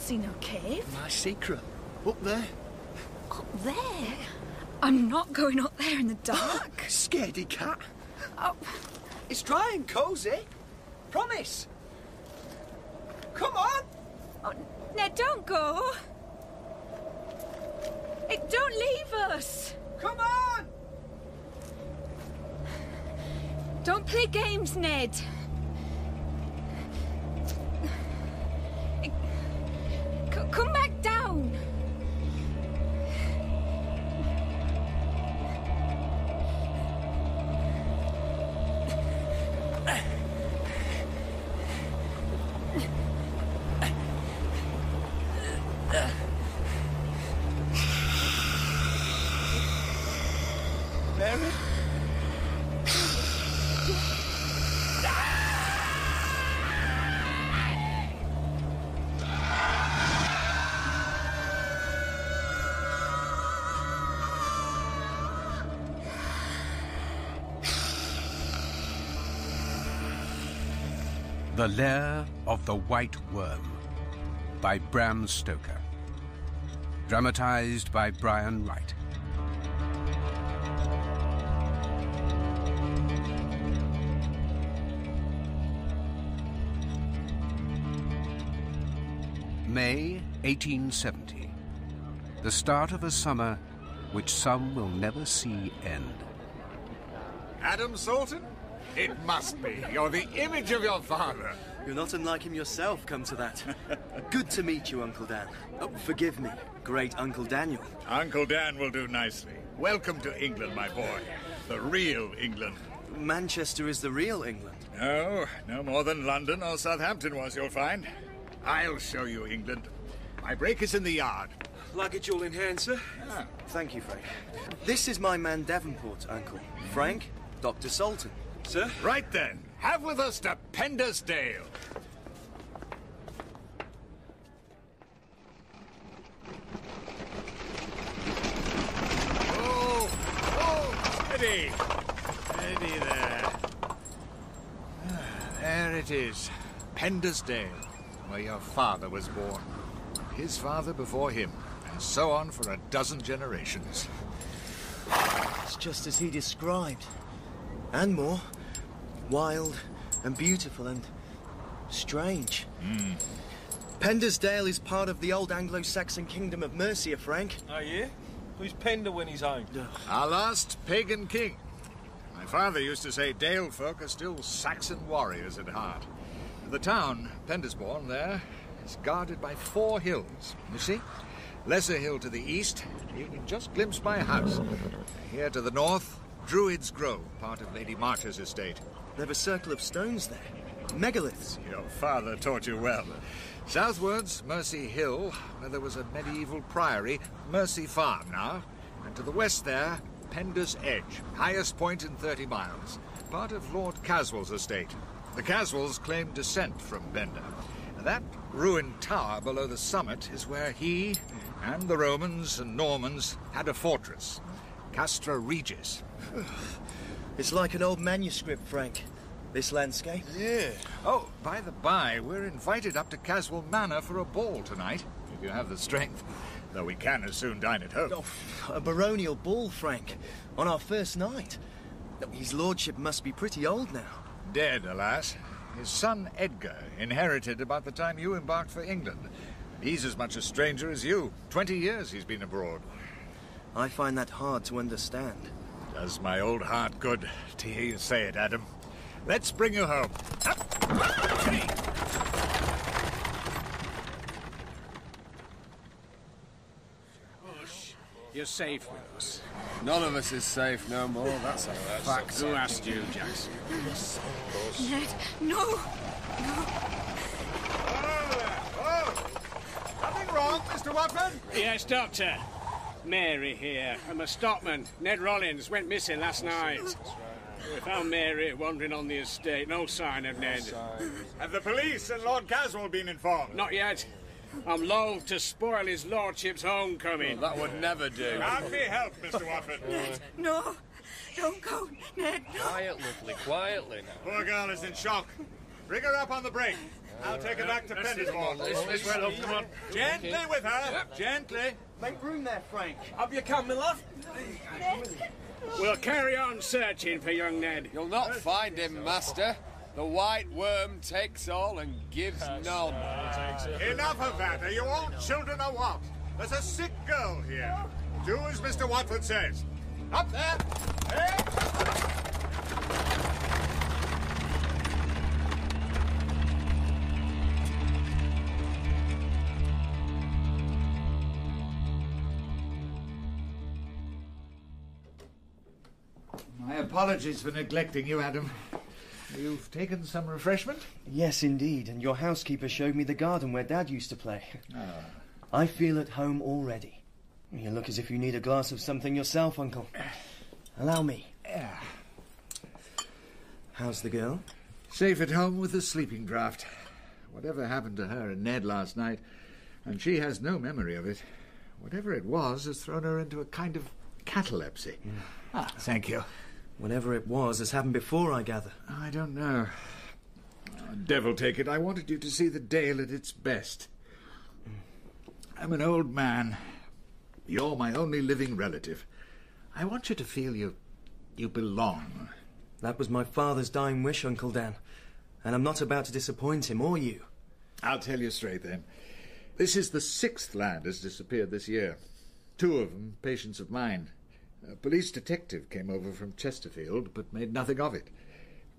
see no cave. My secret. Up there. Up there? I'm not going up there in the dark. Scaredy cat. Oh. It's dry and cosy. Promise. Come on. Oh, Ned, don't go. Don't leave us. Come on. Don't play games, Ned. Come back down. Mary? The Lair of the White Worm by Bram Stoker. Dramatized by Brian Wright. May 1870. The start of a summer which some will never see end. Adam Salton? It must be. You're the image of your father. You're not unlike him yourself, come to that. Good to meet you, Uncle Dan. Oh, forgive me, great Uncle Daniel. Uncle Dan will do nicely. Welcome to England, my boy. The real England. Manchester is the real England. No more than London or Southampton was, you'll find. I'll show you England. My break is in the yard. Luggage all in hand, sir? Ah. Thank you, Frank. This is my man Davenport, Uncle. Frank, Dr. Salton. Sir? Right then. Have with us to Penda's Dale. Oh, steady. Steady there. There it is. Penda's Dale, where your father was born. His father before him, and so on for a dozen generations. It's just as he described. And more. Wild and beautiful and strange. Penda's Dale is part of the old Anglo-Saxon kingdom of Mercia, Frank. Oh, yeah? Who's Penda when he's home? Our last pagan king. My father used to say Dale folk are still Saxon warriors at heart. The town, Pendasbourne, there, is guarded by 4 hills. You see? Lesser Hill to the east, you can just glimpse my house. Here to the north, Druid's Grove, part of Lady March's estate. They've a circle of stones there. Megaliths. Your father taught you well. Southwards, Mercy Hill, where there was a medieval priory, Mercy Farm now. And to the west there, Penda's Edge, highest point in 30 miles, part of Lord Caswell's estate. The Caswells claimed descent from Penda. That ruined tower below the summit is where he and the Romans and Normans had a fortress, Castra Regis. It's like an old manuscript, Frank. This landscape. Yeah. Oh, by the by, we're invited up to Caswell Manor for a ball tonight, if you have the strength. Though we can as soon dine at home. Oh, a baronial ball, Frank, on our first night. His lordship must be pretty old now. Dead, alas. His son Edgar inherited about the time you embarked for England. He's as much a stranger as you. 20 years he's been abroad. I find that hard to understand. Does my old heart good to hear you say it, Adam. Let's bring you home. You're safe with us. None of us is safe no more, that's a fact. Who asked you, Jackson? Ned, no! No! Nothing wrong, Mr. Watford? Yes, Doctor. Mary here. I'm a stockman. Ned Rollins went missing last night. We found Mary wandering on the estate. No sign of Ned. Have the police and Lord Caswell been informed? Not yet. I'm loath to spoil his lordship's homecoming. That would never do. Can't be helped, Mr. Watford. Ned, no! Don't go, Ned, no! Quietly, quietly now. Poor girl is in shock. Bring her up on the brake. I'll take her back to Penda's wall. This way, love, come on. Gently with her. Gently. Make room there, Frank. Up you come, my love. We'll carry on searching for young Ned. You'll not find him, master. The white worm takes all and gives none. Enough of that. Are you all children or what? There's a sick girl here. Do as Mr. Watford says. Up there! Hey! My apologies for neglecting you, Adam. You've taken some refreshment? Yes, indeed, and your housekeeper showed me the garden where Dad used to play. I feel at home already. You look as if you need a glass of something yourself, Uncle. Allow me. How's the girl? Safe at home with a sleeping draught. Whatever happened to her and Ned last night, and she has no memory of it. Whatever it was has thrown her into a kind of catalepsy. Thank you. Whatever it was has happened before, I gather. I don't know. Devil take it, I wanted you to see the Dale at its best. I'm an old man. You're my only living relative. I want you to feel you belong. That was my father's dying wish, Uncle Dan. And I'm not about to disappoint him or you. I'll tell you straight then. This is the 6th lad has disappeared this year. 2 of them patients of mine. A police detective came over from Chesterfield, but made nothing of it.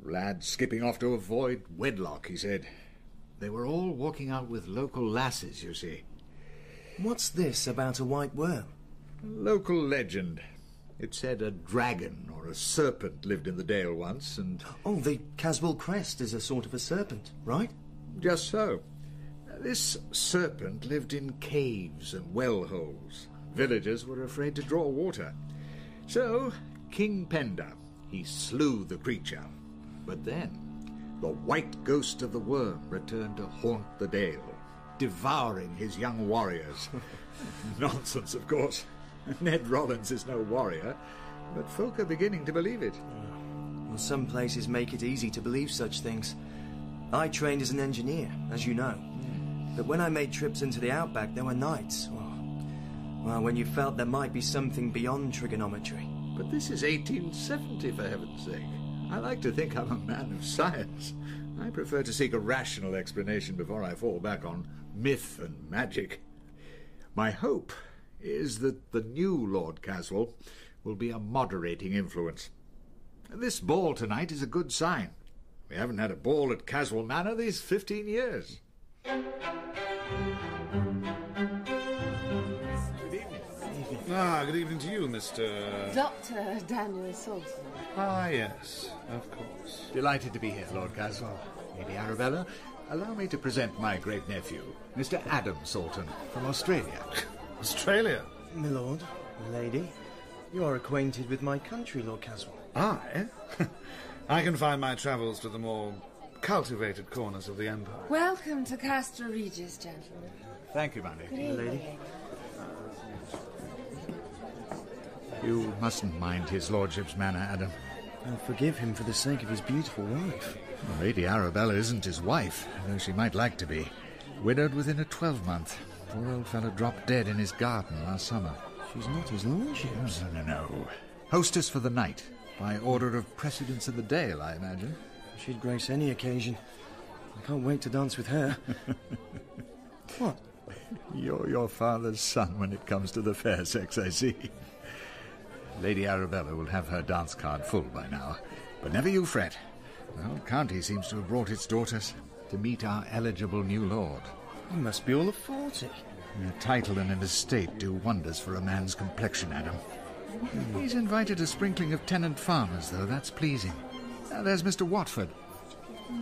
Lad skipping off to avoid wedlock, he said. They were all walking out with local lasses, you see. What's this about a white worm? A local legend. It said a dragon or a serpent lived in the Dale once, and... Oh, the Caswell crest is a sort of a serpent, right? Just so. This serpent lived in caves and well holes. Villagers were afraid to draw water. So, King Penda, he slew the creature. But then, the white ghost of the worm returned to haunt the Dale, devouring his young warriors. Nonsense, of course. Ned Rollins is no warrior, but folk are beginning to believe it. Well, some places make it easy to believe such things. I trained as an engineer, as you know. But when I made trips into the outback, there were nights. Well, when you felt there might be something beyond trigonometry. But this is 1870, for heaven's sake. I like to think I'm a man of science. I prefer to seek a rational explanation before I fall back on myth and magic. My hope is that the new Lord Caswell will be a moderating influence. This ball tonight is a good sign. We haven't had a ball at Caswell Manor these 15 years. Good evening to you, Mr... Dr. Daniel Salton. Yes, of course. Delighted to be here, Lord Caswell. Lady Arabella, allow me to present my great-nephew, Mr. Adam Salton, from Australia. Australia? My lord, lady, you are acquainted with my country, Lord Caswell. I? I confine my travels to the more cultivated corners of the Empire. Welcome to Castra Regis, gentlemen. Thank you, my lady. Lady. You mustn't mind his lordship's manner, Adam. I'll forgive him for the sake of his beautiful wife. Well, Lady Arabella isn't his wife, though she might like to be. Widowed within a 12-month. Poor old fellow dropped dead in his garden last summer. She's not his lordship's. No. Hostess for the night, by order of precedence of the Dale, I imagine. She'd grace any occasion. I can't wait to dance with her. What? You're your father's son when it comes to the fair sex, I see. Lady Arabella will have her dance card full by now. But never you fret. The whole county seems to have brought its daughters to meet our eligible new lord. He must be all of 40. A title and an estate do wonders for a man's complexion, Adam. He's invited a sprinkling of tenant farmers, though. That's pleasing. Now, there's Mr. Watford.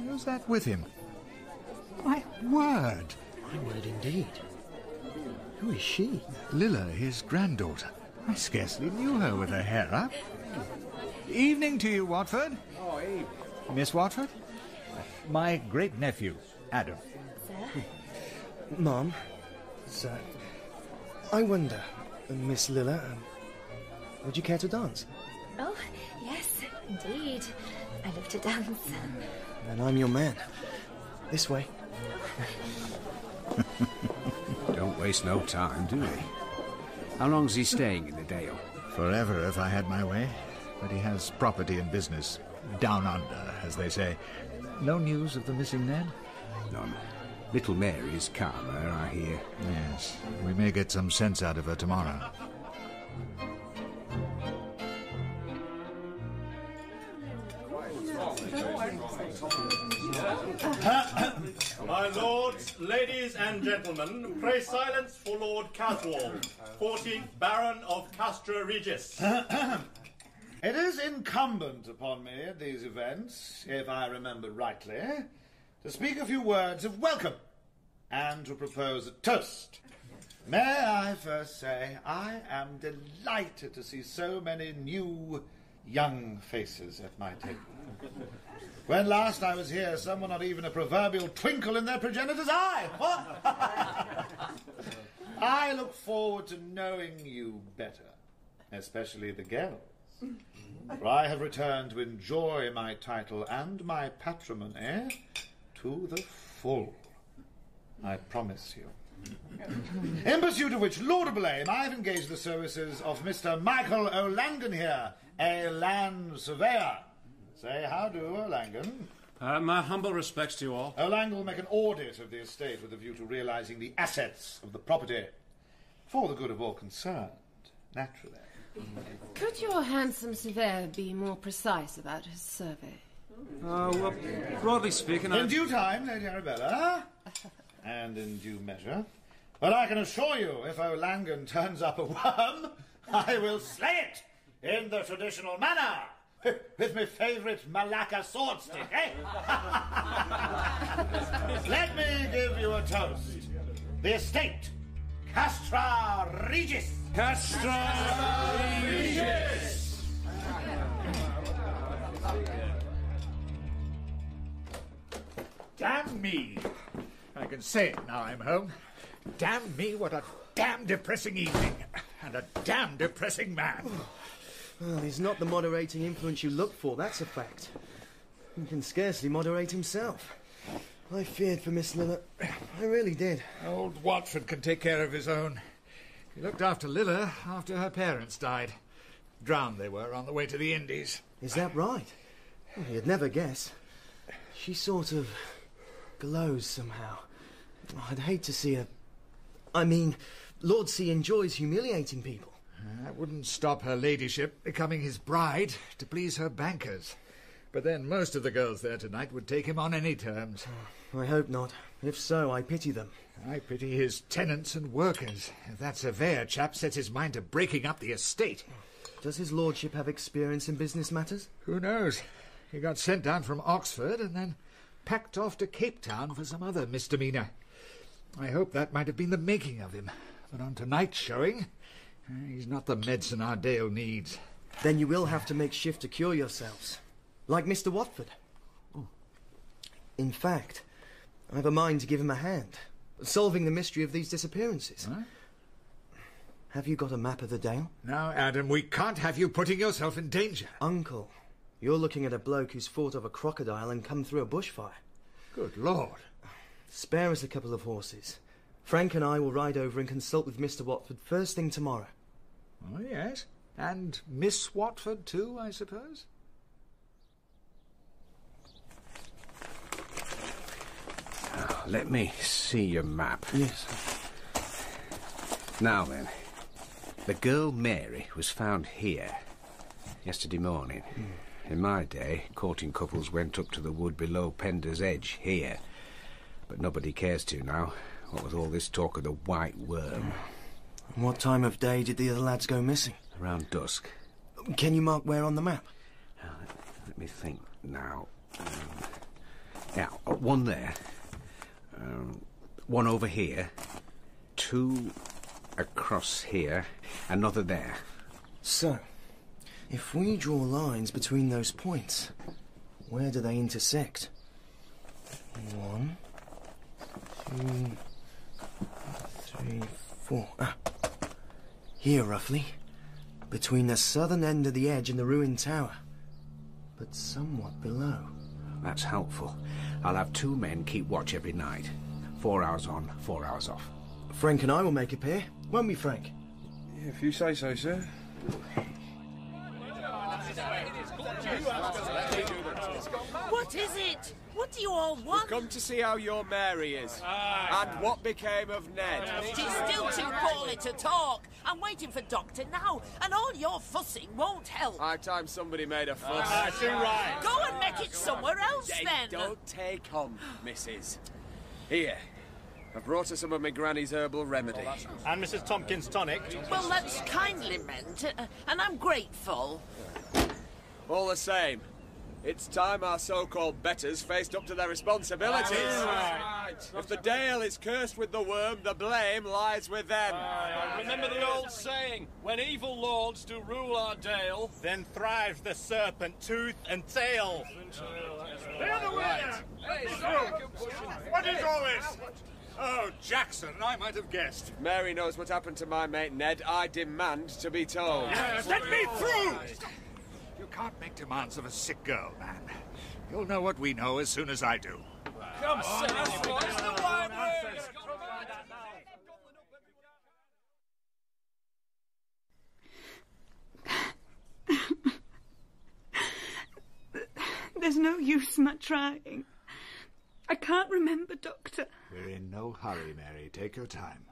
Who's that with him? My word! My word indeed. Who is she? Lilla, his granddaughter. I scarcely knew her with her hair up. Evening to you, Watford. Oh, Eve. Miss Watford? My great-nephew, Adam. Sir? Mom, sir, I wonder, Miss Lilla, would you care to dance? Oh, yes, indeed. I love to dance. Then I'm your man. This way. Don't waste no time, do we? How long's he staying in the Dale? Forever, if I had my way. But he has property and business. Down under, as they say. No news of the missing Ned? None. Little Mary's calmer, I hear. Yes. We may get some sense out of her tomorrow. My lords, ladies and gentlemen, pray silence for Lord Caswall, 14th Baron of Castra Regis. It is incumbent upon me at these events, if I remember rightly, to speak a few words of welcome and to propose a toast. May I first say I am delighted to see so many new, young faces at my table. When last I was here, some were not even a proverbial twinkle in their progenitor's eye. What? I look forward to knowing you better, especially the girls. For I have returned to enjoy my title and my patrimony to the full. I promise you. In pursuit of which laudable aim, I've engaged the services of Mr. Michael O'Langan here, a land surveyor. Say how do, O'Langan? My humble respects to you all. O'Langan will make an audit of the estate with a view to realising the assets of the property for the good of all concerned, naturally. Could your handsome surveyor be more precise about his survey? Well, broadly speaking, In due time, Lady Arabella, and in due measure. But I can assure you, if O'Langan turns up a worm, I will slay it in the traditional manner. With my favourite Malacca sword stick, eh? Let me give you a toast. The estate, Castra Regis. Castra Regis! Damn me! I can say it now I'm home. Damn me, what a damn depressing evening. And a damn depressing man. Well, he's not the moderating influence you look for, that's a fact. He can scarcely moderate himself. I feared for Miss Lilla. I really did. Old Watford can take care of his own. He looked after Lilla after her parents died. Drowned they were on the way to the Indies. Is that right? Well, you'd never guess. She sort of glows somehow. I'd hate to see her... I mean, Lord C enjoys humiliating people. That wouldn't stop her ladyship becoming his bride to please her bankers. But then most of the girls there tonight would take him on any terms. I hope not. If so, I pity them. I pity his tenants and workers. If that surveyor chap sets his mind to breaking up the estate. Does his lordship have experience in business matters? Who knows? He got sent down from Oxford and then packed off to Cape Town for some other misdemeanour. I hope that might have been the making of him. But on tonight's showing... he's not the medicine our Dale needs. Then you will have to make shift to cure yourselves. Like Mr. Watford. In fact, I have a mind to give him a hand. Solving the mystery of these disappearances. Huh? Have you got a map of the Dale? Now, Adam, we can't have you putting yourself in danger. Uncle, you're looking at a bloke who's fought off a crocodile and come through a bushfire. Good Lord. Spare us a couple of horses. Frank and I will ride over and consult with Mr. Watford first thing tomorrow. Oh, yes. And Miss Watford, too, I suppose? Now, let me see your map. Yes. Now then, the girl Mary was found here yesterday morning. In my day, courting couples went up to the wood below Penda's edge, here. But nobody cares to now, what with all this talk of the white worm. And what time of day did the other lads go missing? Around dusk. Can you mark where on the map? Now, let me think now. Now, one there. One over here. Two across here. Another there. So, if we draw lines between those points, where do they intersect? 1, 2, 3, 4. Here, roughly. Between the southern end of the edge and the ruined tower. But somewhat below. That's helpful. I'll have 2 men keep watch every night. 4 hours on, 4 hours off. Frank and I will make a pair, won't we, Frank? Yeah, if you say so, sir. What is it? What do you all want? We've come to see how your Mary is. And what became of Ned. She's still too poorly to talk. I'm waiting for Doctor now, and all your fussing won't help. High time somebody made a fuss. Too right. Go and make it somewhere else, then. Don't take on, missus. Here. I've brought her some of my granny's herbal remedy. And Mrs. Tompkins' tonic. Well, that's kindly meant, and I'm grateful. All the same, it's time our so-called betters faced up to their responsibilities. Right. If the Dale is cursed with the worm, the blame lies with them. Remember the old saying, when evil lords do rule our Dale, Then thrives the serpent, tooth and tail. The other way! What is all this? Oh, Jackson, I might have guessed. Mary knows what happened to my mate Ned. I demand to be told. Let me through! You can't make demands of a sick girl, man. You'll know what we know as soon as I do. come sit us, boys, the library! There's no use my trying. I can't remember, Doctor. We're in no hurry, Mary. Take your time.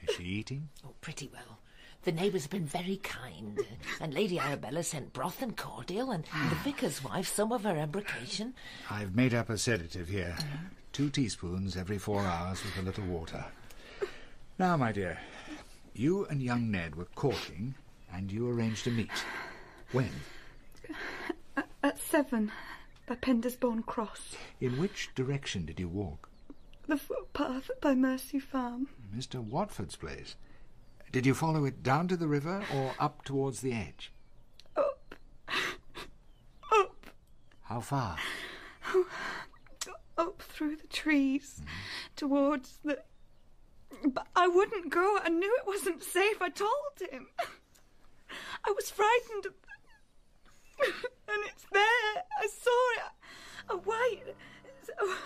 Is she eating? Oh, pretty well. The neighbours have been very kind, and Lady Arabella sent broth and cordial, and the vicar's wife some of her embrocation. I've made up a sedative here. 2 teaspoons every 4 hours with a little water. Now, my dear, you and young Ned were courting, and you arranged to meet. When? At 7, by Penda's Cross. In which direction did you walk? The footpath by Mercy Farm. Mr. Watford's place. Did you follow it down to the river or up towards the edge? Up. Up. How far? Up through the trees, towards the... But I wouldn't go. I knew it wasn't safe. I told him. I was frightened of... And it's there. I saw it.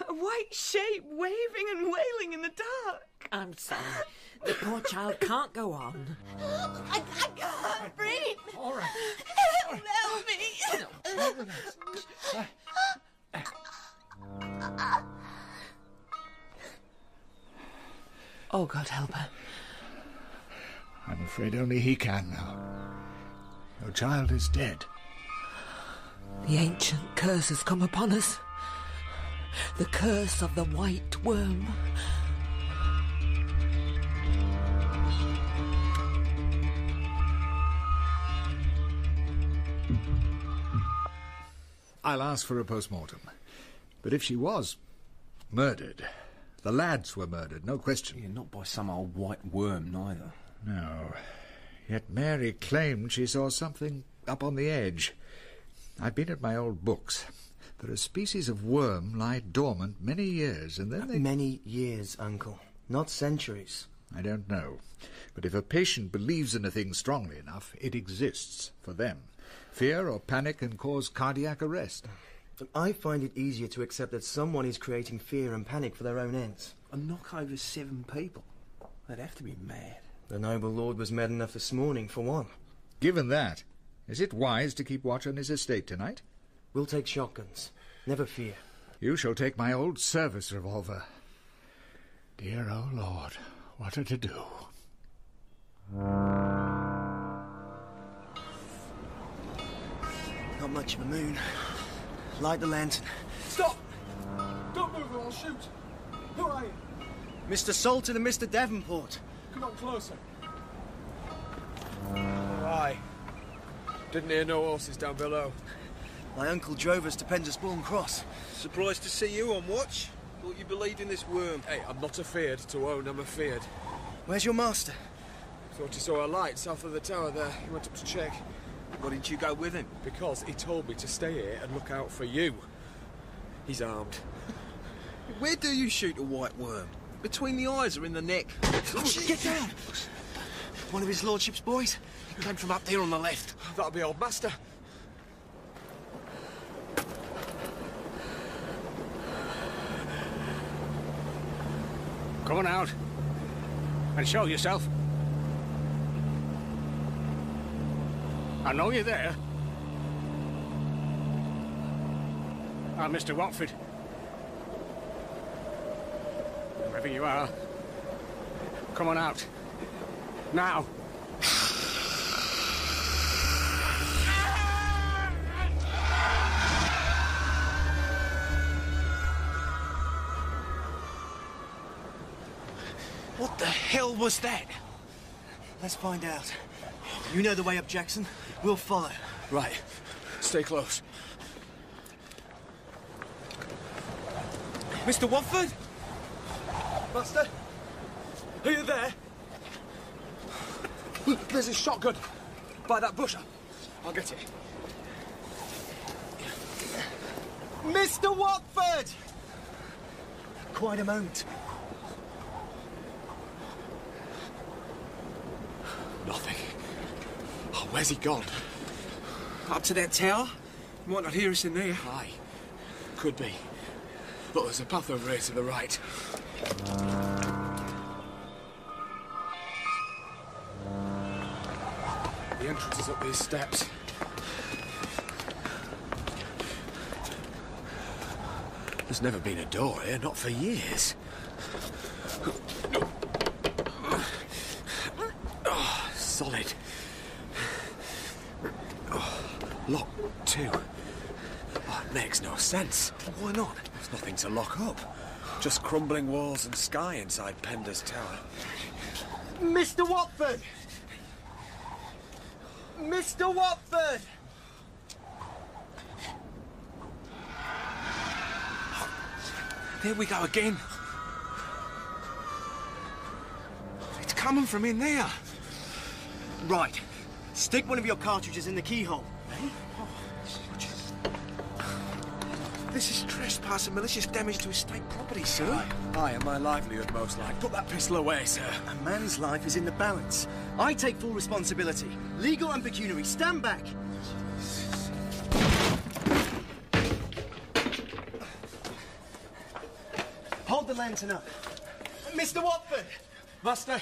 A white shape waving and wailing in the dark. I'm sorry. The poor child can't go on. I can't breathe. All right. Help me. Oh, God help her. I'm afraid only he can now. Your child is dead. The ancient curse has come upon us. The curse of the white worm. I'll ask for a post-mortem. But if she was murdered, the lads were murdered, no question. Yeah, not by some old white worm, neither. No. Yet Mary claimed she saw something up on the edge. I've been at my old books. There are species of worm lie dormant many years, and then they... Many years, Uncle. Not centuries. I don't know. But if a patient believes in a thing strongly enough, it exists for them. Fear or panic can cause cardiac arrest. I find it easier to accept that someone is creating fear and panic for their own ends. A knock over 7 people. They'd have to be mad. The noble lord was mad enough this morning, for one. Given that, is it wise to keep watch on his estate tonight? We'll take shotguns. Never fear. You shall take my old service revolver. Dear old Lord, what a to-do. Not much of a moon. Light the lantern. Stop! Don't move or I'll shoot. Who are you? Mr. Salton and Mr. Davenport. Come on closer. Aye. Didn't hear no horses down below. My uncle drove us to Penda's Cross. Surprised to see you on watch. Thought you believed in this worm. Hey, I'm not afeard to own I'm afeard. Where's your master? Thought he saw a light south of the tower there. He went up to check. Why didn't you go with him? Because he told me to stay here and look out for you. He's armed. Where do you shoot a white worm? Between the eyes or in the neck? Get down! One of his lordship's boys? He came from up there on the left. That'll be old master. Come on out. And show yourself. I know you're there. I'm Mr. Watford. Wherever you are, come on out. Now. What the hell was that? Let's find out. You know the way up, Jackson. We'll follow. Right. Stay close. Mr. Watford? Master? Are you there? There's a shotgun by that bush. I'll get it. Mr. Watford! Quite a moment. Nothing. Oh, where's he gone? Up to that tower? He might not hear us in there. Aye. Could be. Look, there's a path over here to the right. The entrance is up these steps. There's never been a door here, not for years. Oh, solid. Oh, locked too. Oh, it makes no sense. Why not? There's nothing to lock up. Just crumbling walls and sky inside Penda's tower. Mr. Watford! Mr. Watford! There we go again. It's coming from in there. Right. Stick one of your cartridges in the keyhole. This is trespass and malicious damage to estate property, sir. Aye, and my livelihood, most like. Put that pistol away, sir. A man's life is in the balance. I take full responsibility. Legal and pecuniary. Stand back. Hold the lantern up. Mr. Watford! Master!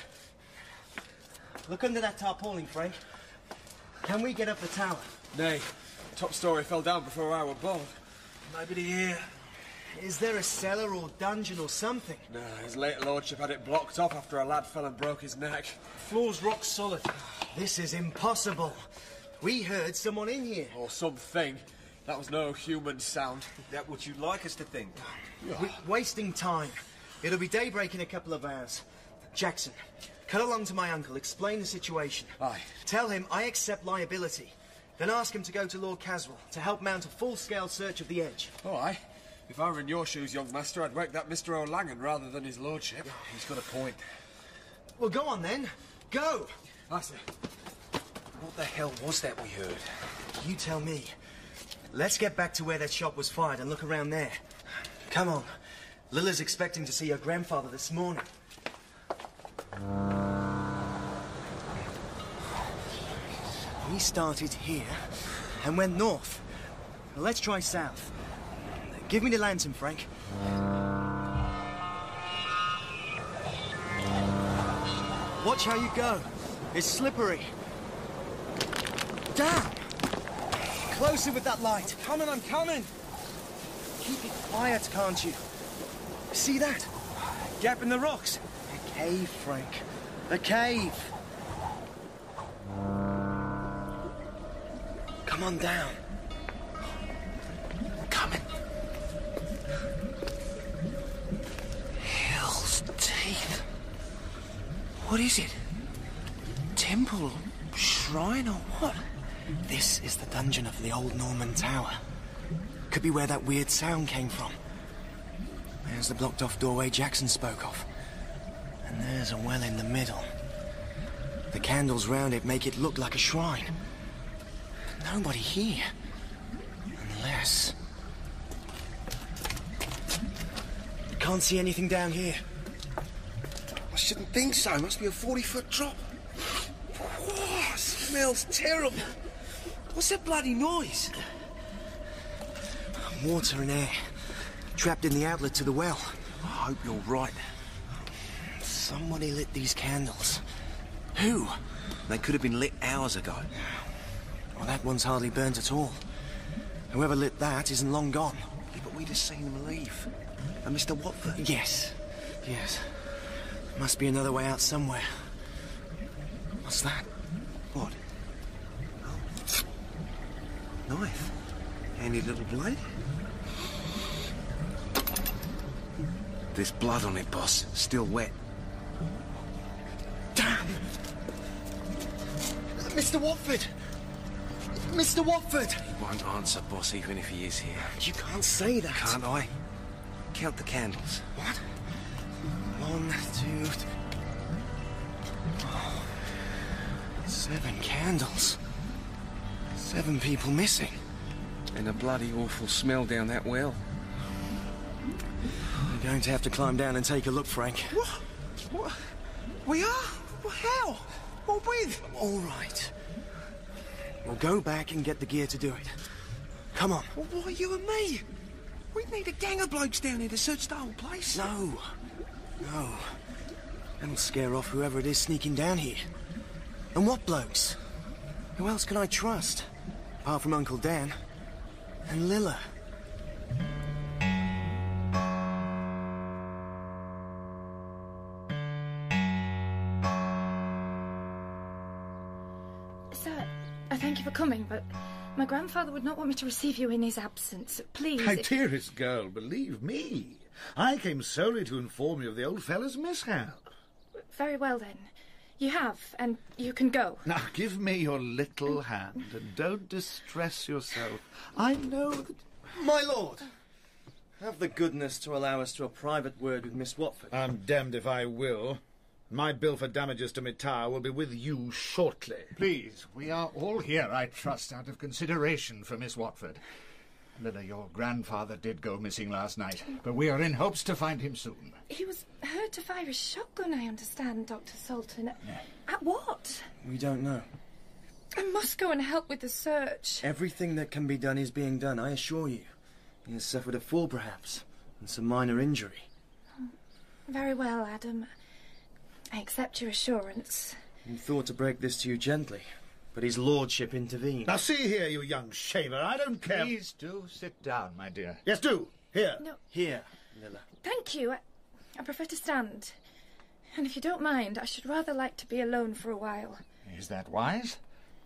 Look under that tarpaulin, Frank. Can we get up the tower? Nay. Top story fell down before I were born. Nobody here. Is there a cellar or dungeon or something? No, his late lordship had it blocked off after a lad fell and broke his neck. Floor's rock solid. This is impossible. We heard someone in here. Or something. That was no human sound. That what you'd like us to think? We're wasting time. It'll be daybreak in a couple of hours. Jackson, cut along to my uncle, explain the situation. Aye. Tell him I accept liability. Then ask him to go to Lord Caswell to help mount a full-scale search of the edge. Oh, aye. If I were in your shoes, young master, I'd wake that Mr. O'Langan rather than his lordship. He's got a point. Well, go on then. Go! I see. What the hell was that we heard? You tell me. Let's get back to where that shot was fired and look around there. Come on. Lilla's expecting to see her grandfather this morning. We started here and went north. Let's try south. Give me the lantern, Frank. Watch how you go. It's slippery. Down! Closer with that light. I'm coming. Keep it quiet, can't you? See that? Gap in the rocks. A cave, Frank. A cave. Come on down. Coming. Hell's teeth. What is it? Temple? Shrine or what? This is the dungeon of the old Norman tower. Could be where that weird sound came from. There's the blocked-off doorway Jackson spoke of. And there's a well in the middle. The candles round it make it look like a shrine. Nobody here. Unless... Can't see anything down here. I shouldn't think so. Must be a 40-foot drop. Whoa, smells terrible. What's that bloody noise? Water and air. Trapped in the outlet to the well. I hope you're right. Somebody lit these candles. Who? They could have been lit hours ago. Well, that one's hardly burnt at all. Whoever lit that isn't long gone. Yeah, but we'd have seen them leave. And Mr. Watford? Yes. Yes. Must be another way out somewhere. What's that? What? Oh. Knife. Handy little blade. There's blood on it, boss. Still wet. Damn! Mr. Watford! Mr. Watford! He won't answer, boss, even if he is here. You can't say that. Can't I? Count the candles. What? 1, 2... Oh, 7 candles. 7 people missing. And a bloody awful smell down that well. We're going to have to climb down and take a look, Frank. What? We are? Well, how? What with? All right. We'll go back and get the gear to do it. Come on. Well, why you and me? We need a gang of blokes down here to search the whole place. No. No. That'll scare off whoever it is sneaking down here. And what blokes? Who else can I trust? Apart from Uncle Dan. And Lilla. Thank you for coming, but my grandfather would not want me to receive you in his absence. Please... My dearest girl, believe me. I came solely to inform you of the old fellow's mishap. Very well, then. You have, and you can go. Now, give me your little hand, and don't distress yourself. I know that... My lord! Have the goodness to allow us to a private word with Miss Watford. I'm damned if I will. My bill for damages to my tower will be with you shortly. Please, we are all here, I trust, out of consideration for Miss Watford. Lilla, your grandfather did go missing last night, but we are in hopes to find him soon. He was heard to fire a shotgun, I understand, Dr. Salton. At what? We don't know. I must go and help with the search. Everything that can be done is being done, I assure you. He has suffered a fall, perhaps, and some minor injury. Very well, Adam. I accept your assurance. We thought to break this to you gently, but his lordship intervened. Now see here, you young shaver, I don't care... Please do sit down, my dear. Yes, do. Here. No. Here, Lilla. Thank you. I prefer to stand. And if you don't mind, I should rather like to be alone for a while. Is that wise?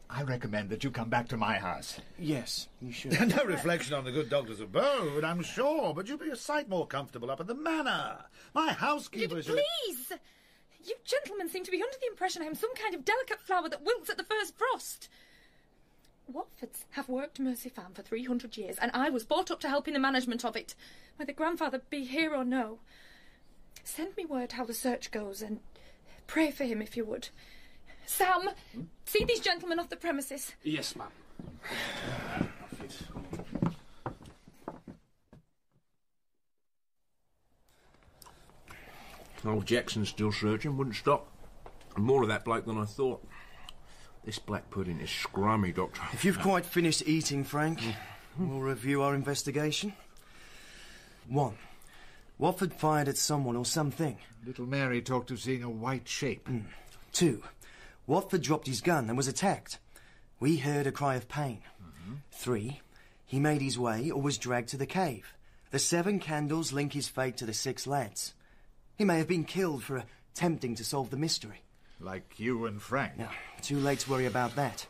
I recommend that you come back to my house. Yes, you should. No reflection on the good doctor's abode, I'm sure, but you'll be a sight more comfortable up at the manor. My housekeeper... Please! You gentlemen seem to be under the impression I am some kind of delicate flower that wilts at the first frost. Watfords have worked Mercy Farm for 300 years, and I was brought up to help in the management of it, whether grandfather be here or no. Send me word how the search goes, and pray for him if you would. Sam, see these gentlemen off the premises. Yes, ma'am. Old Jackson's still searching, wouldn't stop. And more of that bloke than I thought. This black pudding is scrummy, Doctor. If you've quite finished eating, Frank, we'll review our investigation. 1. Watford fired at someone or something. Little Mary talked of seeing a white shape. 2. Watford dropped his gun and was attacked. We heard a cry of pain. 3. He made his way or was dragged to the cave. The 7 candles link his fate to the 6 lads. He may have been killed for attempting to solve the mystery. Like you and Frank. No, too late to worry about that.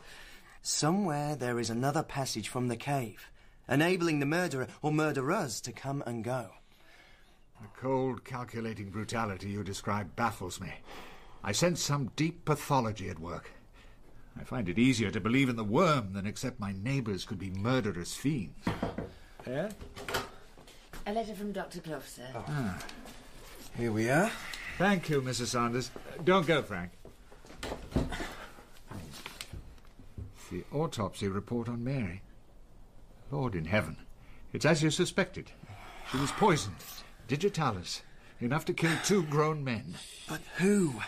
Somewhere there is another passage from the cave, enabling the murderer or murderers to come and go. The cold, calculating brutality you describe baffles me. I sense some deep pathology at work. I find it easier to believe in the worm than accept my neighbours could be murderous fiends. Yeah? A letter from Dr. Clough, sir. Here we are. Thank you, Mrs. Saunders. Don't go, Frank. The autopsy report on Mary. Lord in heaven. It's as you suspected. She was poisoned. Digitalis. Enough to kill 2 grown men. But who?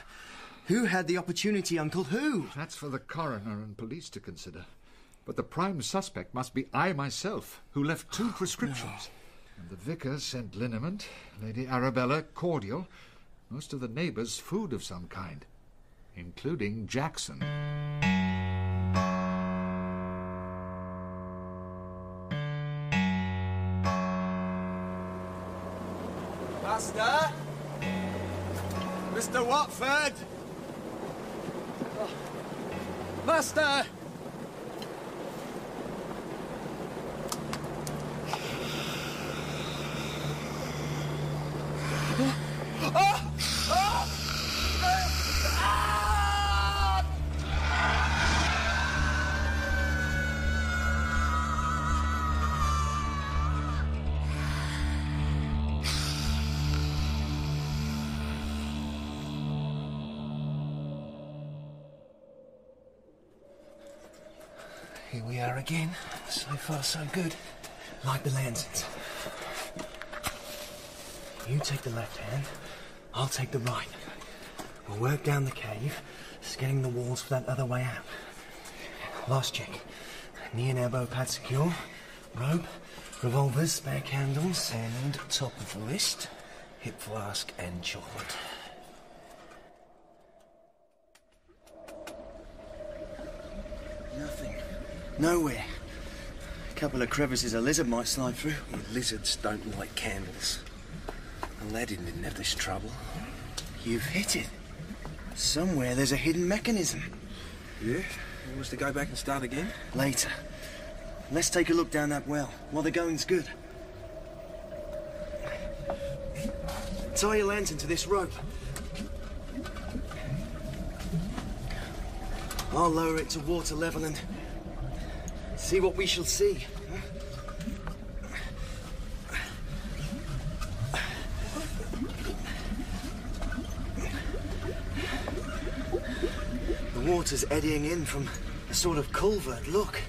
Who had the opportunity, Uncle? Who? That's for the coroner and police to consider. But the prime suspect must be I myself, who left 2 prescriptions. And the vicar sent liniment, Lady Arabella cordial, most of the neighbours food of some kind, including Jackson. Master! Mr. Watford! Oh. Master! Oh! Oh! Here we are again. So far, so good. Like the lanterns. You take the left hand, I'll take the right. We'll work down the cave, scanning the walls for that other way out. Last check. Knee and elbow pad secure. Rope, revolvers, spare candles, and top of the list, hip flask and chocolate. Nothing. Nowhere. A couple of crevices a lizard might slide through. Lizards don't like candles. Aladdin didn't have this trouble. You've hit it. Somewhere there's a hidden mechanism. Yeah? You want us to go back and start again? Later. Let's take a look down that well, while the going's good. Tie your lantern to this rope. I'll lower it to water level and see what we shall see. The water's eddying in from a sort of culvert, look.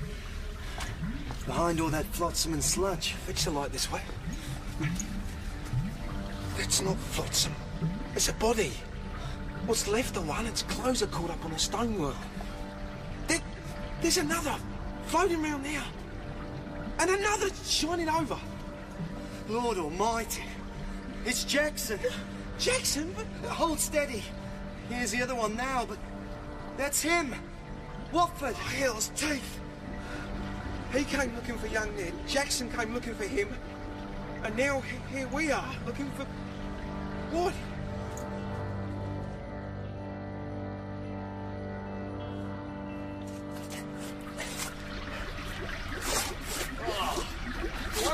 Behind all that flotsam and sludge. Fetch the light this way. That's not flotsam. It's a body. What's left of one, its clothes are caught up on a stonework. There's another floating around there. And another shining over. Lord Almighty. It's Jackson. Jackson? Hold steady. Here's the other one now, but that's him. Watford. Oh, hell's teeth. He came looking for young Ned. Jackson came looking for him. And now here we are, looking for... what?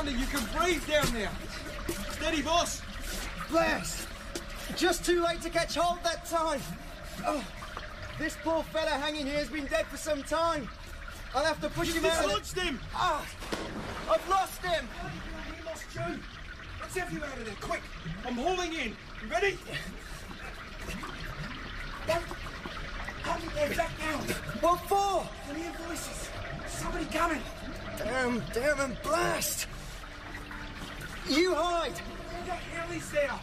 You can breathe down there. Steady, boss. Blast! Just too late to catch hold that time. Oh, this poor fella hanging here has been dead for some time. I'll have to push him out. You dislodged him. Oh, I've lost him. We lost you. Let's have you out of there, quick. I'm hauling in. You ready? Hold it there, back down. What for? I hear voices. Somebody coming. Damn and blast. You hide! Who the hell is there?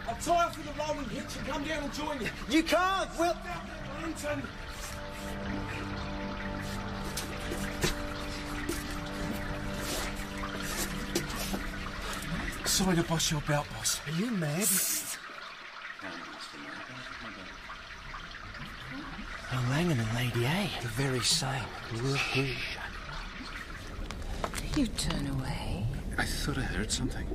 I'll tie off with a rolling hitch and come down and join you. You can't! Well... Lantern. Sorry to bust your belt, boss. Are you mad? Oh, Langham and Lady A. The very same. You turn away. I thought I heard something.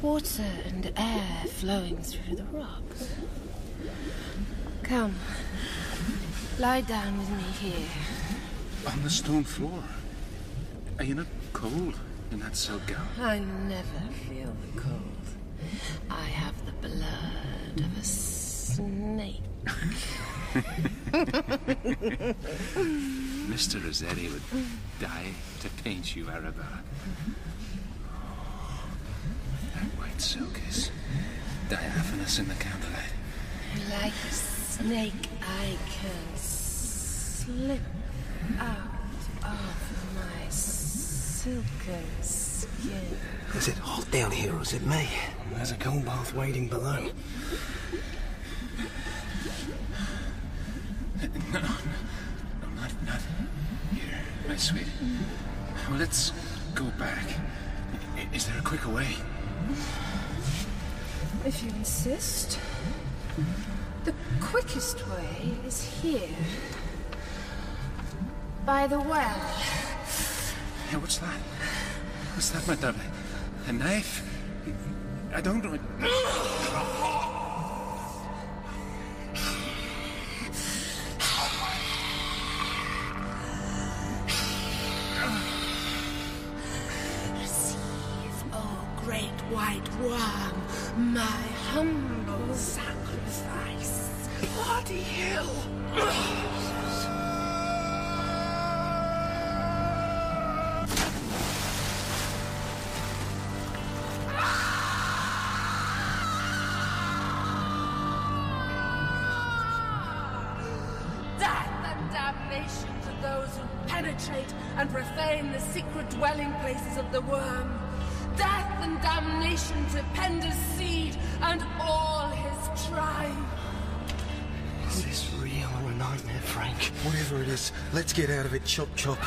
Water and air flowing through the rocks. Come. Lie down with me here. On the stone floor. Are you not cold in that silk gown? I never feel the cold. I have the blood of a snake. Mr. Rossetti would die to paint you, Arabella. That white silk is diaphanous in the candlelight. Like a snake, I can slip out of my silken skin. Is it hot down here, or is it me? There's a cold bath waiting below. No, not here, my sweet. Well, let's go back. Is there a quicker way? If you insist. The quickest way is here. By the well. Hey, what's that? What's that, my darling? A knife? I don't know. Receive, oh great white worm, my humble sacrifice. Bloody hell! To those who penetrate and profane the secret dwelling places of the worm. Death and damnation to Penda's seed and all his tribe. Is this real or a nightmare, Frank? Whatever it is, let's get out of it, chop chop.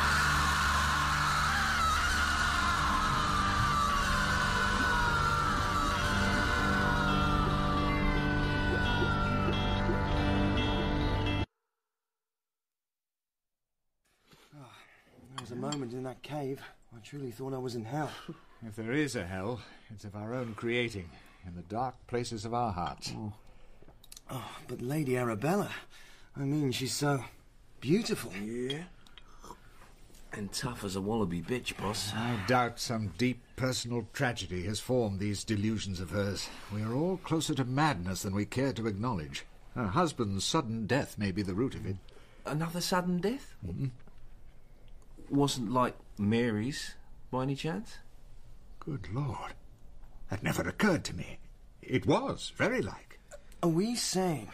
There was a moment in that cave, I truly thought I was in hell. If there is a hell, it's of our own creating, in the dark places of our hearts. Oh, but Lady Arabella, I mean, she's so beautiful. Yeah. And tough as a wallaby bitch, boss. I doubt some deep personal tragedy has formed these delusions of hers. We are all closer to madness than we care to acknowledge. Her husband's sudden death may be the root of it. Another sudden death? Mm-hmm. Wasn't like Mary's, by any chance? Good Lord. That never occurred to me. It was, very like. Are we saying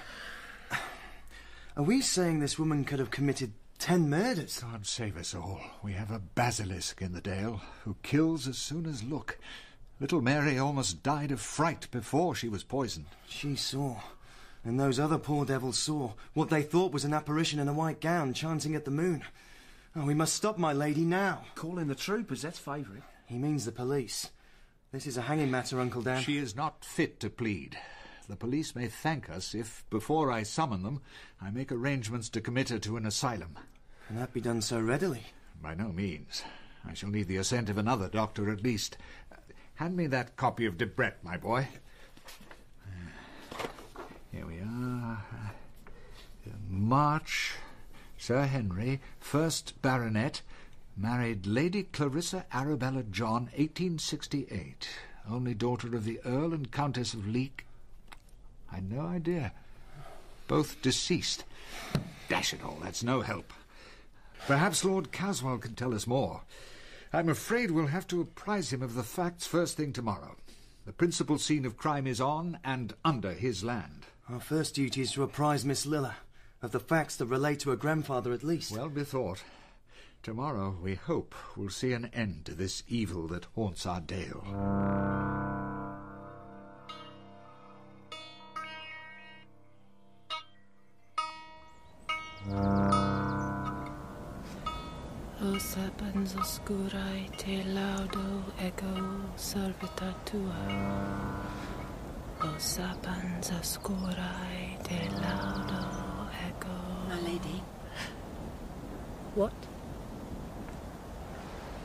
this woman could have committed 10 murders? God save us all. We have a basilisk in the dale who kills as soon as look. Little Mary almost died of fright before she was poisoned. She saw, and those other poor devils saw, what they thought was an apparition in a white gown chanting at the moon. Oh, we must stop my lady now. Call in the troopers, that's favourite. He means the police. This is a hanging matter, Uncle Dan. She is not fit to plead. The police may thank us if, before I summon them, I make arrangements to commit her to an asylum. Can that be done so readily? By no means. I shall need the assent of another doctor at least. Hand me that copy of Debrett, my boy. Here we are. March. Sir Henry, 1st Baronet, married Lady Clarissa Arabella John, 1868. Only daughter of the Earl and Countess of Leek. I had no idea. Both deceased. Dash it all, that's no help. Perhaps Lord Caswell can tell us more. I'm afraid we'll have to apprise him of the facts first thing tomorrow. The principal scene of crime is on and under his land. Our first duty is to apprise Miss Lilla of the facts that relate to her grandfather at least. Well bethought. Tomorrow, we hope, we'll see an end to this evil that haunts our dale. O sapens oscurae te laudo ego servita tua. O sapens oscurae te laudo ego. My lady. What?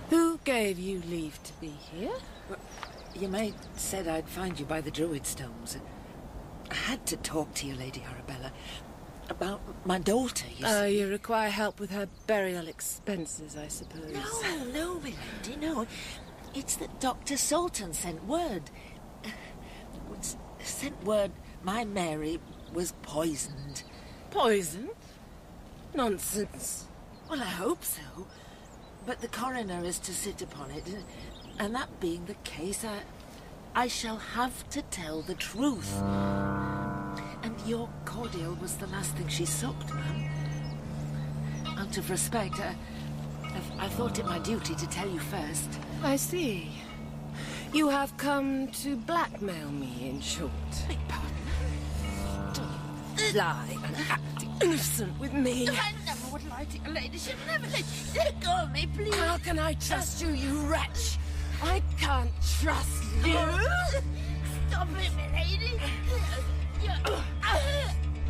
Who gave you leave to be here? Well, your maid said I'd find you by the Druid stones. I had to talk to you, Lady Arabella, about my daughter, you see. You require help with her burial expenses, I suppose. No, my lady, no. It's that Dr. Salton sent word. Sent word my Mary was poisoned. Poisoned? Nonsense. Well, I hope so. But the coroner is to sit upon it, and that being the case, I shall have to tell the truth. And your cordial was the last thing she sucked, ma'am. Out of respect, I thought it my duty to tell you first. I see. You have come to blackmail me, in short. Beg pardon? Lie and act innocent with me. I never would lie to your ladyship. Never. Let go of me, please. How can I trust you, you wretch? I can't trust you. Stop it, milady.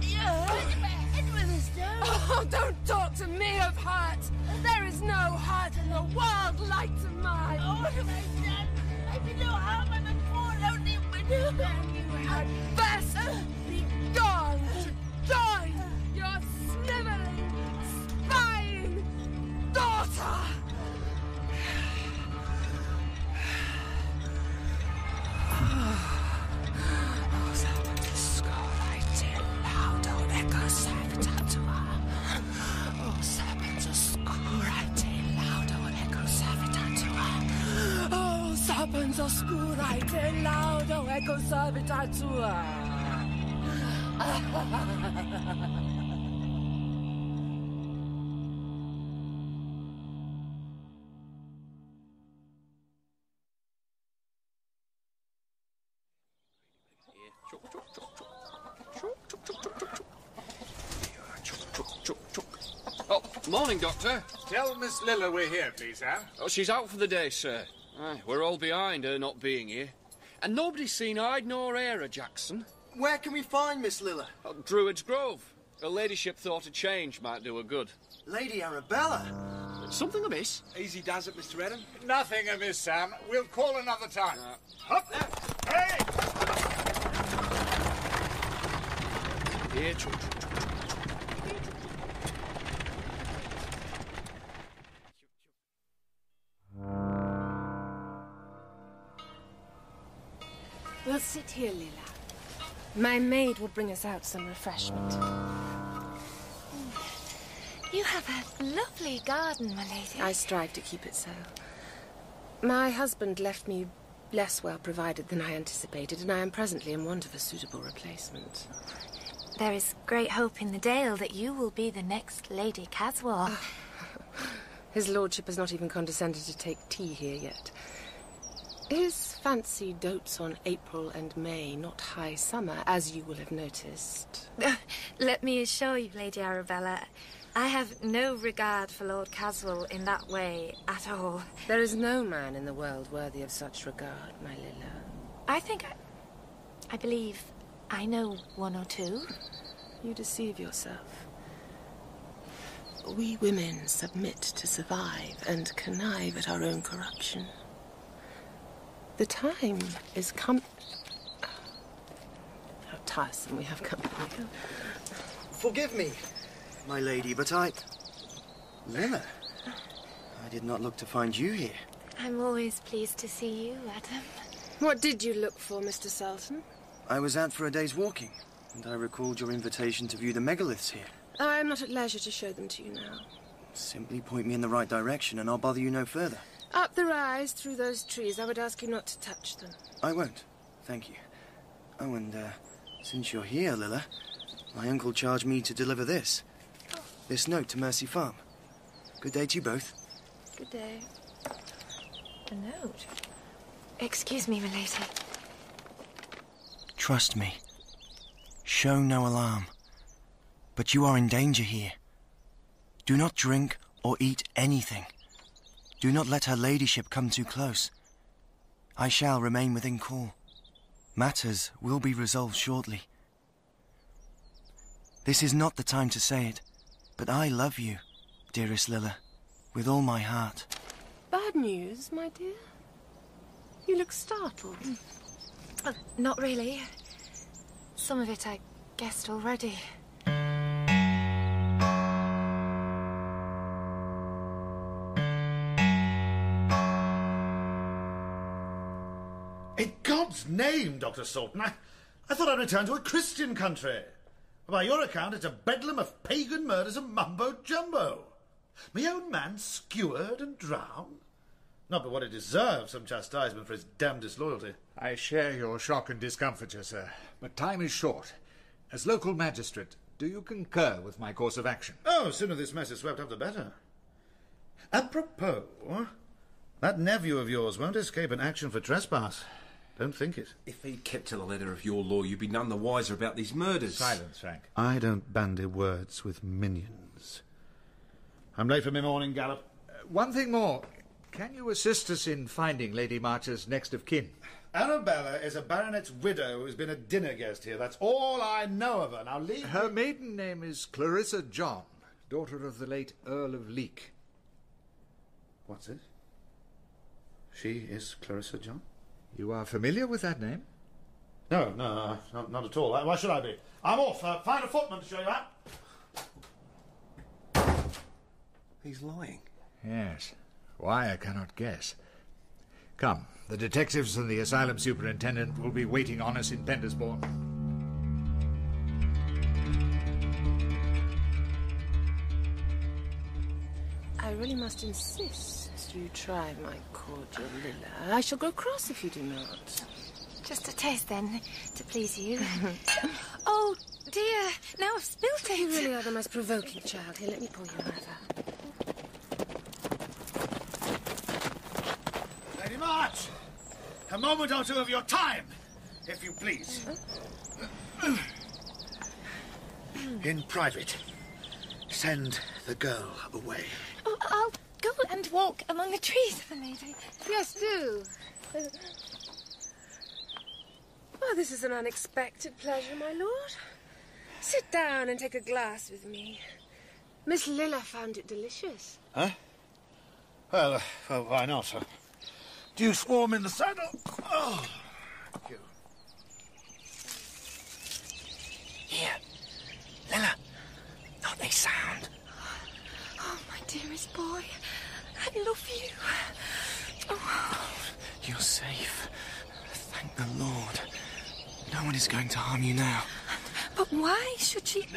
You're hurting my head with a stone. Oh, don't talk to me of hurt. There is no heart in the world like to mine. Oh, what have I done? I did no harm. I'm a poor, lonely widow. You had best be gone to join your snivelling, spying daughter. Serpens oscurae laudo echo servita tua. Oh, morning, Doctor. Tell Miss Lilla we're here, please, Sam. Oh, she's out for the day, sir. Aye, we're all behind her not being here. And nobody's seen hide nor hair of Jackson. Where can we find Miss Lilla? Druid's Grove. Her ladyship thought a change might do her good. Lady Arabella? Something amiss? Easy does it, Mr. Adam. Nothing amiss, Sam. We'll call another time. Up there! Hey! Here, We'll sit here, Lila. My maid will bring us out some refreshment. You have a lovely garden, my lady. I strive to keep it so. My husband left me less well provided than I anticipated, and I am presently in want of a suitable replacement. There is great hope in the Dale that you will be the next Lady Caswell. His lordship has not even condescended to take tea here yet. His fancy dotes on April and May, not high summer, as you will have noticed. Let me assure you, Lady Arabella, I have no regard for Lord Caswell in that way at all. There is no man in the world worthy of such regard, my Lilla. I believe I know one or two. You deceive yourself. We women submit to survive and connive at our own corruption. The time is come... How tiresome we have company. Forgive me, my lady, but Lilla, I did not look to find you here. I'm always pleased to see you, Adam. What did you look for, Mr. Salton? I was out for a day's walking, and I recalled your invitation to view the megaliths here. I am not at leisure to show them to you now. Simply point me in the right direction, and I'll bother you no further. Up the rise, through those trees. I would ask you not to touch them. I won't. Thank you. Oh, and, since you're here, Lilla, my uncle charged me to deliver this. This note to Mercy Farm. Good day to you both. Good day. A note? Excuse me, milady. Trust me. Show no alarm. But you are in danger here. Do not drink or eat anything. Do not let her ladyship come too close. I shall remain within call. Matters will be resolved shortly. This is not the time to say it, but I love you, dearest Lilla, with all my heart. Bad news, my dear? You look startled. Not really. Some of it I guessed already. In God's name, Dr. Salton, I thought I'd returned to a Christian country. By your account, it's a bedlam of pagan murders and mumbo-jumbo. My own man skewered and drowned. Not but what it deserves some chastisement for his damned disloyalty. I share your shock and discomfiture, sir, but time is short. As local magistrate, do you concur with my course of action? Oh, sooner this mess is swept up, the better. Apropos, that nephew of yours won't escape an action for trespass. Don't think it. If he'd kept to the letter of your law, you'd be none the wiser about these murders. Silence, Frank. I don't bandy words with minions. I'm late for my morning gallop. One thing more. Can you assist us in finding Lady March's next of kin? Arabella is a baronet's widow who's been a dinner guest here. That's all I know of her. Now leave Her maiden name is Clarissa John, daughter of the late Earl of Leek. What's it? She is Clarissa John? You are familiar with that name? No, not at all. Why should I be? I'm off. Find a footman to show you out. He's lying. Yes. Why, I cannot guess. Come, the detectives and the asylum superintendent will be waiting on us in Pendersbourne. I really must insist you try my cordial Lilla. I shall grow cross if you do not. Just a taste, then, to please you. Oh, dear, now I've spilt it. You really are the most provoking child. Here, let me pour you another. Lady March! A moment or two of your time, if you please. In private, send the girl away. Oh, I'll go and walk among the trees, the lady. Yes, do. Oh, this is an unexpected pleasure, my lord. Sit down and take a glass with me. Miss Lilla found it delicious. Huh? Well, why not? Do you swarm in the saddle? Oh, thank you. Here, Lilla, not this sound. Oh, my dearest boy, I love you. Oh. You're safe. Thank the Lord. No one is going to harm you now. But why should she...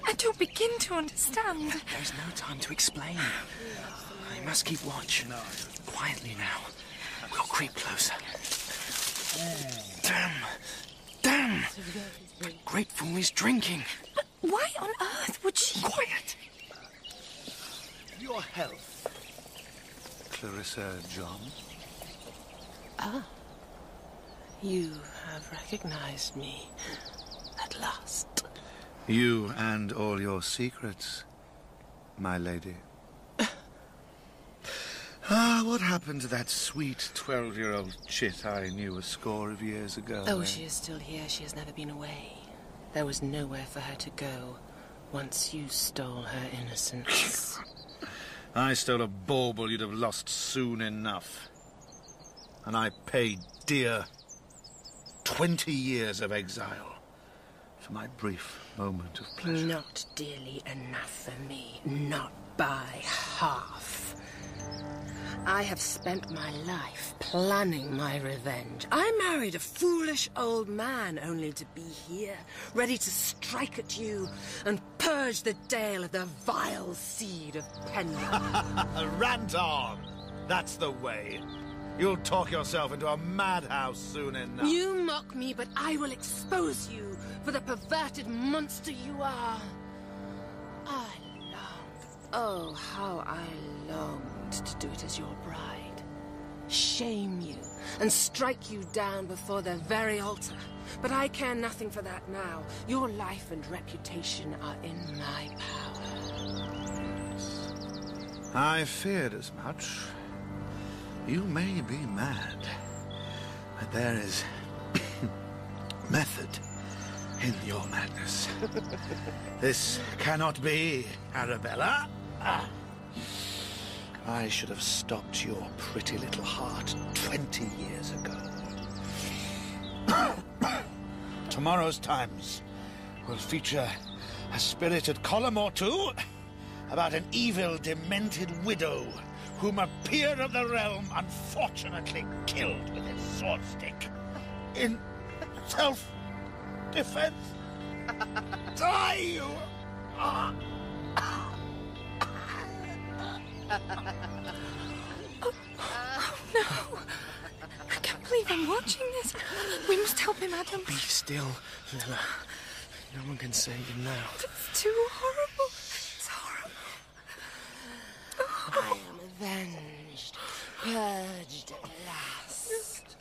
I don't begin to understand. There's no time to explain. I must keep watch. No. Quietly now. We'll creep closer. Damn! The great fool is drinking. But why on earth would she... Quiet! Your health, Clarissa John. Ah. You have recognized me at last. You and all your secrets, my lady. What happened to that sweet 12-year-old chit I knew a score of years ago? Oh, she is still here. She has never been away. There was nowhere for her to go once you stole her innocence. I stole a bauble you'd have lost soon enough. And I paid dear 20 years of exile for my brief moment of pleasure. Not dearly enough for me. Not by half. I have spent my life planning my revenge. I married a foolish old man only to be here, ready to strike at you and purge the Dale of the vile seed of Penda. Rant on! That's the way. You'll talk yourself into a madhouse soon enough. You mock me, but I will expose you for the perverted monster you are. I longed, oh, how I longed to do it as your bride. Shame you and strike you down before their very altar. But I care nothing for that now. Your life and reputation are in my power. I feared as much. You may be mad, but there is method in your madness. This cannot be, Arabella. I should have stopped your pretty little heart 20 years ago. Tomorrow's Times will feature a spirited column or two about an evil, demented widow whom a peer of the realm unfortunately killed with his sword stick. In self-defense. Die, you! Oh, no! I can't believe I'm watching this. We must help him, Adam. Be still, Lilla. No one can save him now. It's too horrible. It's horrible. I am avenged, purged at last.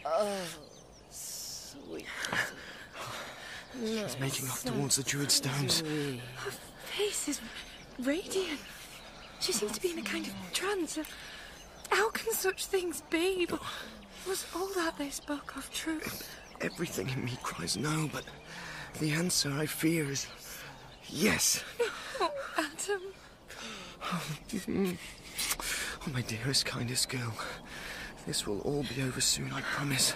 Oh, sweet. She's making off towards the Druid Stones. Her face is radiant. She seems to be in a kind of trance. How can such things be? But Was all that they spoke of true? Everything in me cries no, but the answer I fear is yes. Oh, Adam. Oh, my dearest, kindest girl. This will all be over soon, I promise.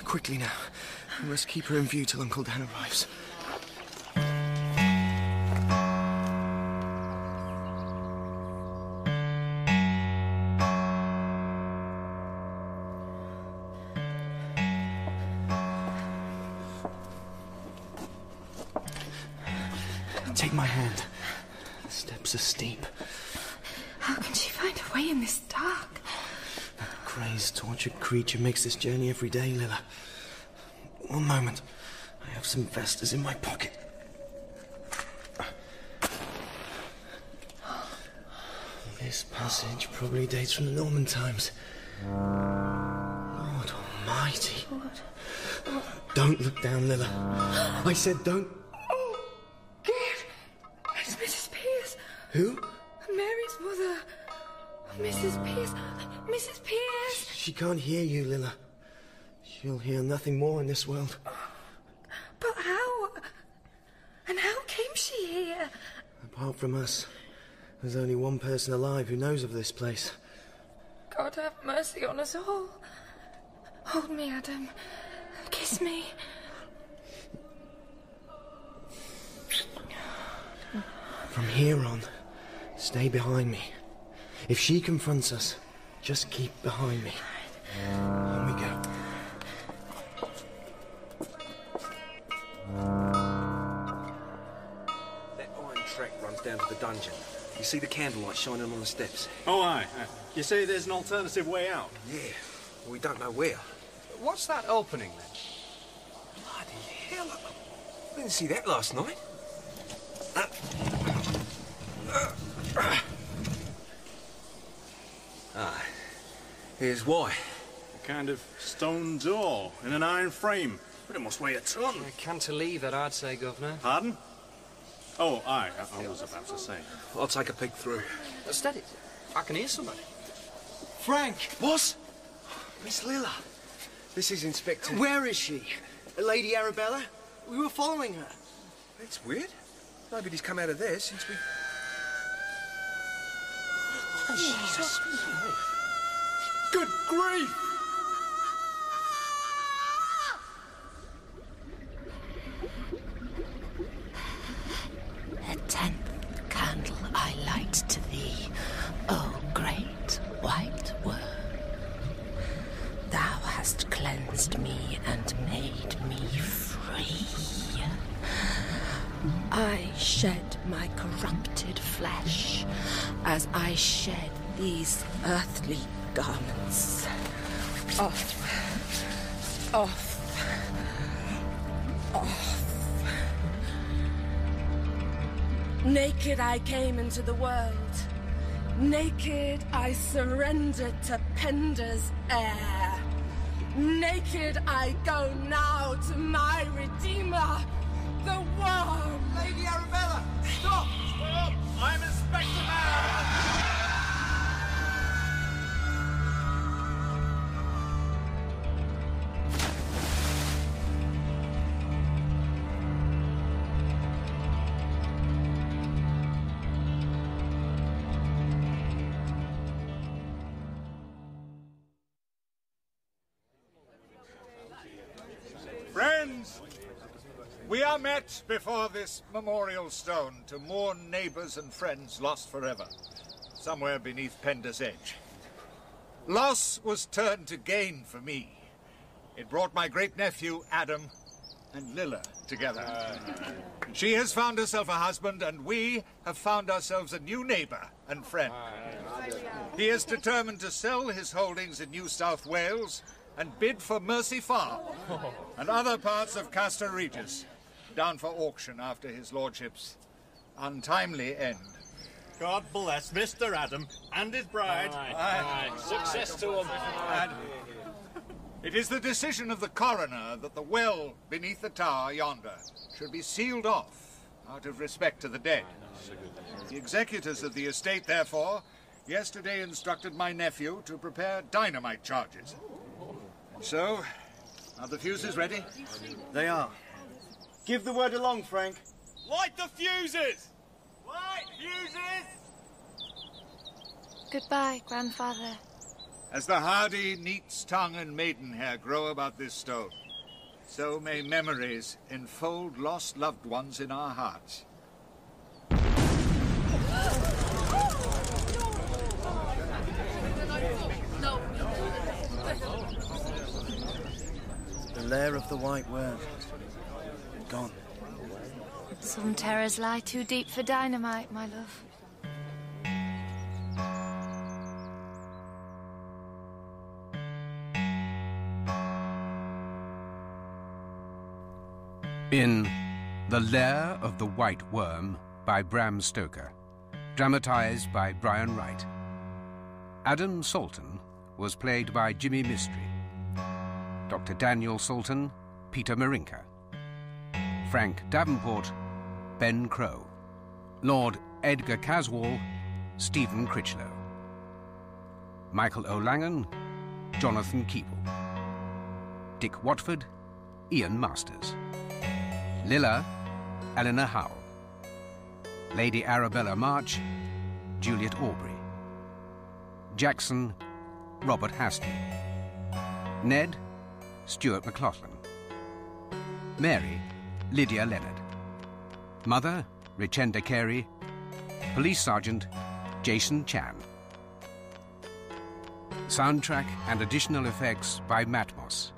Quickly now. We must keep her in view till Uncle Dan arrives. Take my hand. The steps are steep. How can she find a way in this dark? That crazed, tortured creature makes this journey every day, Lilla. One moment. I have some vestas in my pocket. This passage probably dates from the Norman times. Lord Almighty. What? Don't look down, Lilla. I said don't. Oh, God. It's Mrs. Pierce. Who? Mary's mother. Mrs. Pierce. Mrs. Pierce. She can't hear you, Lilla. She'll hear nothing more in this world. But how? And how came she here? Apart from us, there's only one person alive who knows of this place. God have mercy on us all. Hold me, Adam. Kiss me. From here on, stay behind me. If she confronts us, just keep behind me. On we go. That iron track runs down to the dungeon. You see the candlelight shining on the steps? Oh, aye. You say there's an alternative way out? Yeah. We don't know where. What's that opening, then? Bloody hell. I didn't see that last night. Here's why. A kind of stone door in an iron frame. But it must weigh a ton. A cantilever, I'd say, Governor. Pardon? Oh, aye. I was about to say. I'll take a peek through. Steady. I can hear somebody. Frank! Boss? Miss Lilla. This is Inspector... Where is she? Lady Arabella? We were following her. That's weird. Nobody's come out of there since we... Oh, Jesus. Good grief! A 10th candle I light to thee, O great white worm. Thou hast cleansed me and made me free. I shed my corrupted flesh as I shed these earthly garments. Off. Off. Off. Naked I came into the world. Naked I surrendered to Penda's heir. Naked I go now to my Redeemer, the worm. Lady Arabella, stop! Stop! I'm Inspector Man! Friends, we are met before this memorial stone to mourn neighbours and friends lost forever, somewhere beneath Penda's edge. Loss was turned to gain for me. It brought my great-nephew, Adam, and Lilla together. She has found herself a husband, and we have found ourselves a new neighbour and friend. He is determined to sell his holdings in New South Wales and bid for Mercy Farm and other parts of Castor Regis, down for auction after his lordship's untimely end. God bless Mr. Adam and his bride. Aye. Success to him. And it is the decision of the coroner that the well beneath the tower yonder should be sealed off out of respect to the dead. The executors of the estate, therefore, yesterday instructed my nephew to prepare dynamite charges. So, are the fuses ready? They are. Give the word along, Frank. Light the fuses! Light fuses! Goodbye, Grandfather. As the hardy neat's tongue and maidenhair grow about this stone, so may memories enfold lost loved ones in our hearts. The lair of the white worm. Gone. Some terrors lie too deep for dynamite, my love. In The Lair of the White Worm by Bram Stoker, dramatised by Brian Wright. Adam Salton was played by Jimi Mistry. Dr. Daniel Salton, Peter Marinker. Frank Davenport, Ben Crowe. Lord Edgar Caswall, Stephen Critchlow. Michael O'Langan, Jonathan Keeble. Dick Watford, Ian Masters. Lilla, Eleanor Howell. Lady Arabella March, Juliet Aubrey. Jackson, Robert Haston. Ned, Stuart McLaughlin. Mary, Lydia Leonard. Mother, Richenda Carey. Police Sergeant, Jason Chan. Soundtrack and additional effects by Matmos.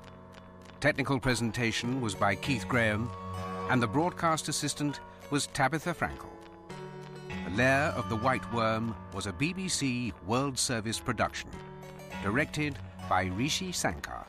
Technical presentation was by Keith Graham, and the broadcast assistant was Tabitha Frankel. The Lair of the White Worm was a BBC World Service production, directed by Rishi Shankar.